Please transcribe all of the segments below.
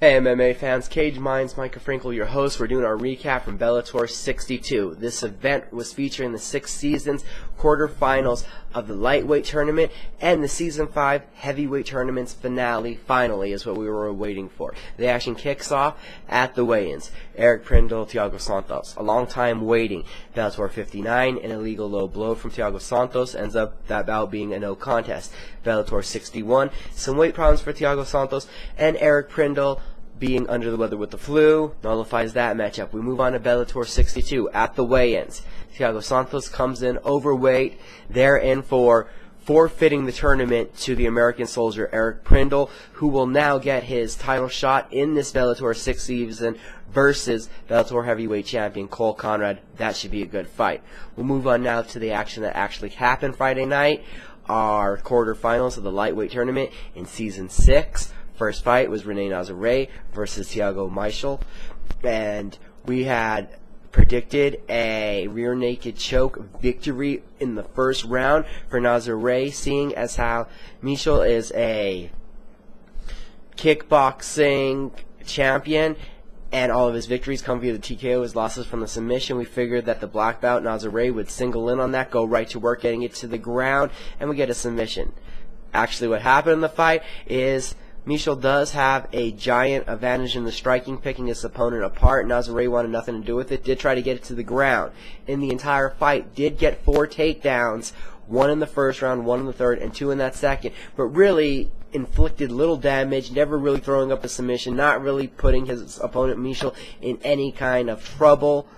Hey MMA fans, Cage Minds, Micah Frankel, your host. We're doing our recap from Bellator 62. This event was featuring the 6 seasons, quarterfinals of the lightweight tournament, and the season 5 heavyweight tournament's finale, finally, is what we were waiting for. The action kicks off at the weigh-ins. Eric Prindle, Thiago Santos. A long time waiting. Bellator 59, an illegal low blow from Thiago Santos, ends up that bout being a no contest. Bellator 61, some weight problems for Thiago Santos, and Eric Prindle, being under the weather with the flu, nullifies that matchup. We move on to Bellator 62 at the weigh-ins. Thiago Santos comes in overweight. They're in for forfeiting the tournament to the American soldier Eric Prindle, who will now get his title shot in this Bellator 6 season versus Bellator heavyweight champion Cole Conrad. That should be a good fight. We'll move on now to the action that actually happened Friday night. Our quarterfinals of the lightweight tournament in season 6. First fight was Rene Nazare versus Thiago Michel, and we had predicted a rear naked choke victory in the first round for Nazare, seeing as how Michel is a kickboxing champion and all of his victories come via the TKO, his losses from the submission. We figured that the black belt Nazare would single in on that, go right to work getting it to the ground, and we get a submission. Actually, what happened in the fight is Michel does have a giant advantage in the striking, picking his opponent apart. Nazare wanted nothing to do with it, did try to get it to the ground. In the entire fight, did get 4 takedowns, 1 in the first round, 1 in the third, and 2 in that second. But really inflicted little damage, never really throwing up a submission, not really putting his opponent Michel in any kind of trouble.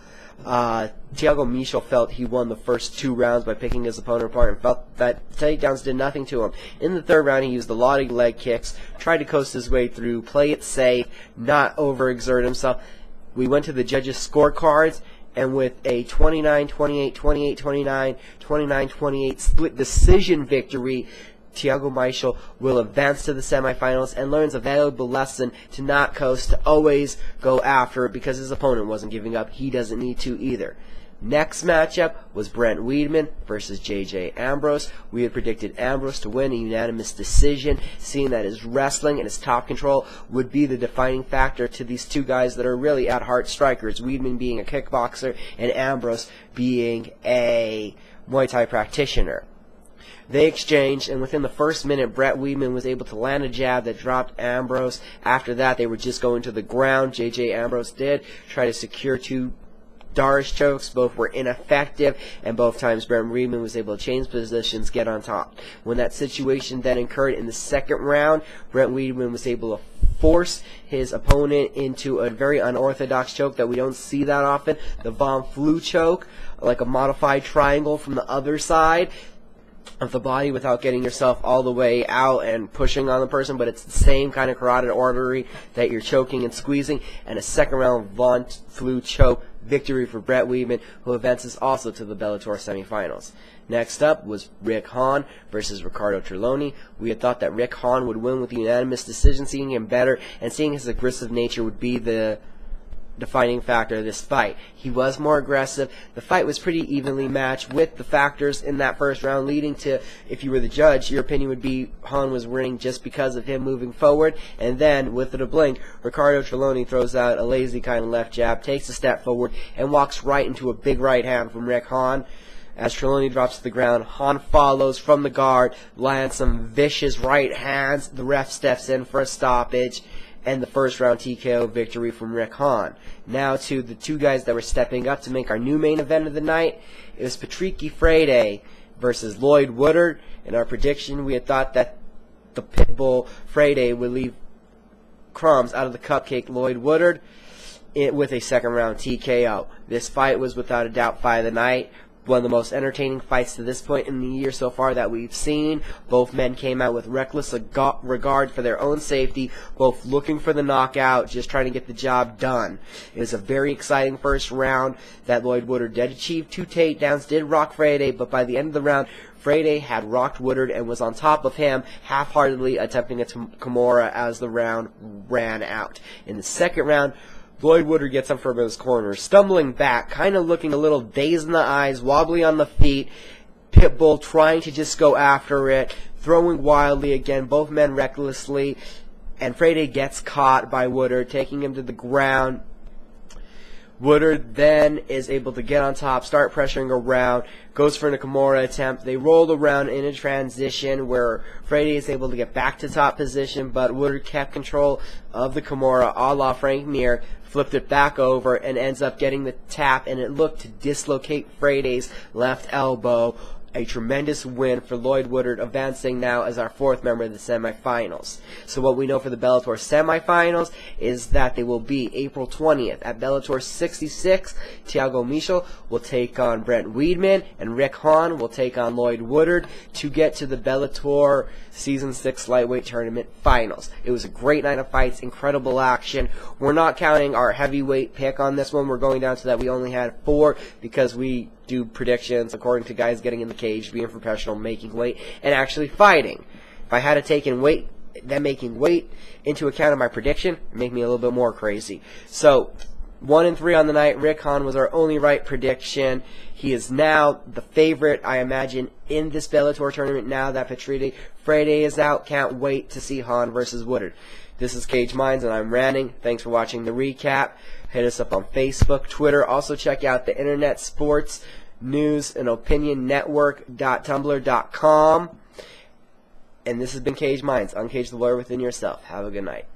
Thiago Michel felt he won the first 2 rounds by picking his opponent apart and felt that takedowns did nothing to him. In the third round, he used a lot of leg kicks, tried to coast his way through, play it safe, not overexert himself. We went to the judges' scorecards, and with a 29-28, 28-29, 29-28 split decision victory, Thiago Michel will advance to the semifinals and learns a valuable lesson to not coast, to always go after it because his opponent wasn't giving up. He doesn't need to either. Next matchup was Brent Weidman versus J.J. Ambrose. We had predicted Ambrose to win a unanimous decision, seeing that his wrestling and his top control would be the defining factor to these two guys that are really at heart strikers, Weidman being a kickboxer and Ambrose being a Muay Thai practitioner. They exchanged, and within the first minute, Brett Weidman was able to land a jab that dropped Ambrose. After that, they were just going to the ground. J.J. Ambrose did try to secure 2 Darish chokes. Both were ineffective, and both times Brent Weidman was able to change positions, get on top. When that situation then occurred in the second round, Brent Weidman was able to force his opponent into a very unorthodox choke that we don't see that often, the Von Flue choke, like a modified triangle from the other side of the body without getting yourself all the way out and pushing on the person, but it's the same kind of carotid artery that you're choking and squeezing, and a second round Von Flue choke victory for Brett Weidman, who advances also to the Bellator semifinals. Next up was Rick Hahn versus Ricardo Trelawney. We had thought that Rick Hahn would win with a unanimous decision, seeing him better and seeing his aggressive nature would be the defining factor of this fight. He was more aggressive. The fight was pretty evenly matched with the factors in that first round leading to, if you were the judge, your opinion would be Hahn was winning just because of him moving forward. And then, with a blink, Ricardo Trelawney throws out a lazy kind of left jab, takes a step forward, and walks right into a big right hand from Rick Hahn. As Trelawney drops to the ground, Hahn follows from the guard, lands some vicious right hands. The ref steps in for a stoppage, and the first round TKO victory from Rick Hahn. Now to the 2 guys that were stepping up to make our new main event of the night. It was Patricky Freire versus Lloyd Woodard. In our prediction, we had thought that the Pitbull Freire would leave crumbs out of the cupcake Lloyd Woodard with a second round TKO. This fight was without a doubt fight of the night. One of the most entertaining fights to this point in the year so far that we've seen. Both men came out with reckless regard for their own safety, both looking for the knockout, just trying to get the job done. It was a very exciting first round that Lloyd Woodard did achieve 2 takedowns, did rock Freire, but by the end of the round, Freire had rocked Woodard and was on top of him, half-heartedly attempting a Kimura as the round ran out. In the second round, Lloyd Woodard gets up from his corner, stumbling back, kind of looking a little dazed in the eyes, wobbly on the feet. Pitbull trying to just go after it, throwing wildly again, both men recklessly. and Friday gets caught by Woodard, taking him to the ground. Woodard then is able to get on top, start pressuring around, goes for an Kimura attempt. They rolled around in a transition where Friday is able to get back to top position, but Woodard kept control of the Kimura a la Frank Mir, flipped it back over, and ends up getting the tap, and it looked to dislocate Friday's left elbow. A tremendous win for Lloyd Woodard, advancing now as our fourth member of the semifinals. So what we know for the Bellator semifinals is that they will be April 20th at Bellator 66. Thiago Michel will take on Brent Weidman, and Rick Hahn will take on Lloyd Woodard to get to the Bellator Season 6 lightweight tournament finals. It was a great night of fights, incredible action. We're not counting our heavyweight pick on this one. We're going down to that we only had 4 because we do predictions according to guys getting in the cage, being professional, making weight, and actually fighting. If I had taken weight, then making weight into account of my prediction, it'd make me a little bit more crazy. So 1 and 3 on the night. Rick Hahn was our only right prediction. He is now the favorite, I imagine, in this Bellator tournament now that Patrick Friday is out. Can't wait to see Hahn versus Woodard. This is Cage Minds, and I'm ranting. Thanks for watching the recap. Hit us up on Facebook, Twitter. Also check out the Internet Sports News and Opinion Network.tumblr.com. And this has been Cage Minds. Uncage the lawyer within yourself. Have a good night.